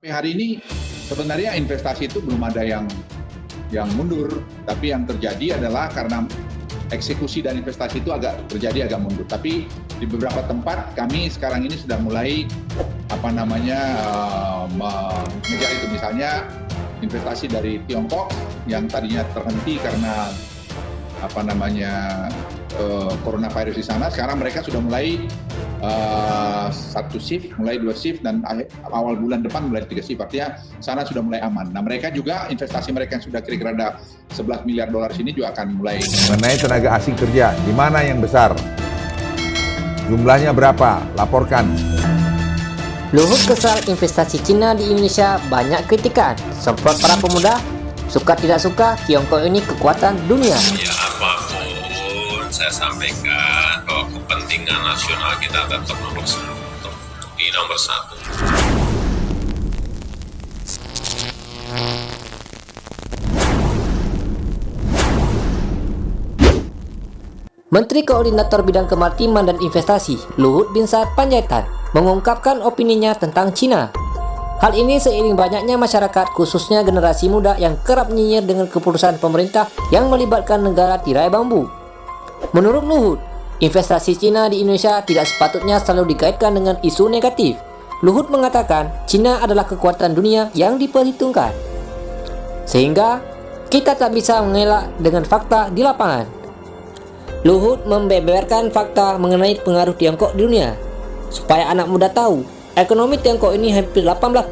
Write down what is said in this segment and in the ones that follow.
Sampai hari ini sebenarnya investasi itu belum ada yang mundur, tapi yang terjadi adalah karena eksekusi dan investasi itu terjadi agak mundur. Tapi di beberapa tempat kami sekarang ini sudah mulai mengejar itu, misalnya investasi dari Tiongkok yang tadinya terhenti karena coronavirus di sana. Sekarang mereka sudah mulai satu shift, mulai 2 shift, dan awal bulan depan mulai 3 shift. Artinya sana sudah mulai aman. Nah, mereka juga investasi mereka yang sudah kira-kira ada $11 miliar sini juga akan mulai. Mengenai tenaga asing kerja, di mana yang besar? Jumlahnya berapa? Laporkan. Luhut kesal investasi Cina di Indonesia banyak kritikan. Semprot para pemuda, suka tidak suka Tiongkok ini kekuatan dunia. Ya apapun saya sampaikan bahwa kepentingan nasional kita tetap nomor satu. Menteri Koordinator Bidang Kemaritiman dan Investasi Luhut Binsar Panjaitan mengungkapkan opininya tentang Cina. Hal ini seiring banyaknya masyarakat, khususnya generasi muda yang kerap nyinyir dengan keputusan pemerintah yang melibatkan negara tirai bambu. Menurut Luhut, investasi Cina di Indonesia tidak sepatutnya selalu dikaitkan dengan isu negatif. Luhut mengatakan Cina adalah kekuatan dunia yang diperhitungkan, sehingga kita tak bisa mengelak dengan fakta di lapangan. Luhut membeberkan fakta mengenai pengaruh Tiongkok di dunia, supaya anak muda tahu ekonomi Tiongkok ini hampir 18%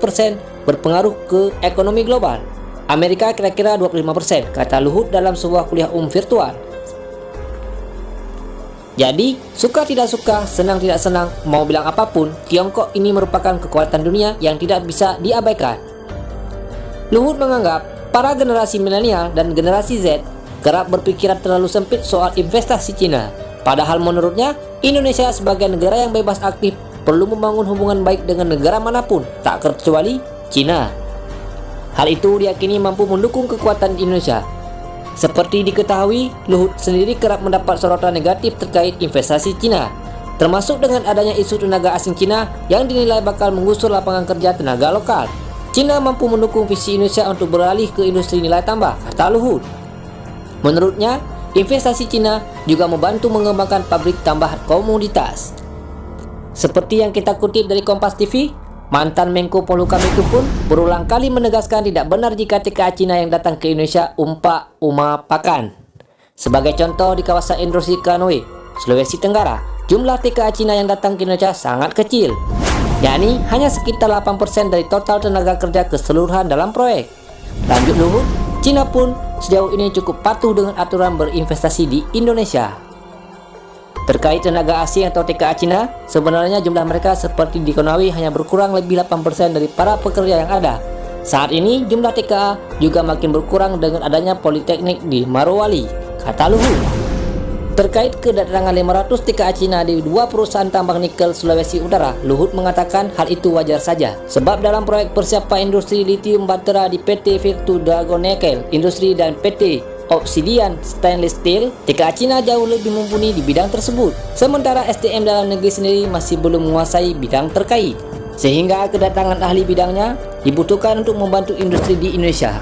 berpengaruh ke ekonomi global. Amerika kira-kira 25%, kata Luhut dalam sebuah kuliah virtual. Jadi, suka tidak suka, senang tidak senang, mau bilang apapun, Tiongkok ini merupakan kekuatan dunia yang tidak bisa diabaikan. Luhut menganggap para generasi milenial dan generasi Z kerap berpikiran terlalu sempit soal investasi Cina. Padahal menurutnya, Indonesia sebagai negara yang bebas aktif perlu membangun hubungan baik dengan negara manapun, tak kecuali Cina. Hal itu diyakini mampu mendukung kekuatan Indonesia. Seperti diketahui, Luhut sendiri kerap mendapat sorotan negatif terkait investasi Cina, termasuk dengan adanya isu tenaga asing Cina yang dinilai bakal menggusur lapangan kerja tenaga lokal. Cina mampu mendukung visi Indonesia untuk beralih ke industri nilai tambah, kata Luhut. Menurutnya, investasi Cina juga membantu mengembangkan pabrik tambahan komoditas. Seperti yang kita kutip dari Kompas TV, mantan Menko Polhukam itu pun berulang kali menegaskan tidak benar jika TKA Cina yang datang ke Indonesia umpah-umpakan. Sebagai contoh, di kawasan industri Kanoe, Sulawesi Tenggara, jumlah TKA Cina yang datang ke Indonesia sangat kecil, yakni hanya sekitar 8% dari total tenaga kerja keseluruhan dalam proyek. Lanjut Luhut, Cina pun sejauh ini cukup patuh dengan aturan berinvestasi di Indonesia. Terkait tenaga asing atau TKA Cina, sebenarnya jumlah mereka seperti diketahui hanya berkurang lebih 8% dari para pekerja yang ada. Saat ini jumlah TKA juga makin berkurang dengan adanya politeknik di Morowali, kata Luhut. Terkait kedatangan 500 TKA Cina di 2 perusahaan tambang nikel Sulawesi Utara, Luhut mengatakan hal itu wajar saja, sebab dalam proyek persiapan industri litium batera di PT Virtu Dragon Nickel Industri dan PT Obsidian Stainless Steel, TKA Cina jauh lebih mumpuni di bidang tersebut. Sementara SDM dalam negeri sendiri masih belum menguasai bidang terkait, sehingga kedatangan ahli bidangnya dibutuhkan untuk membantu industri di Indonesia.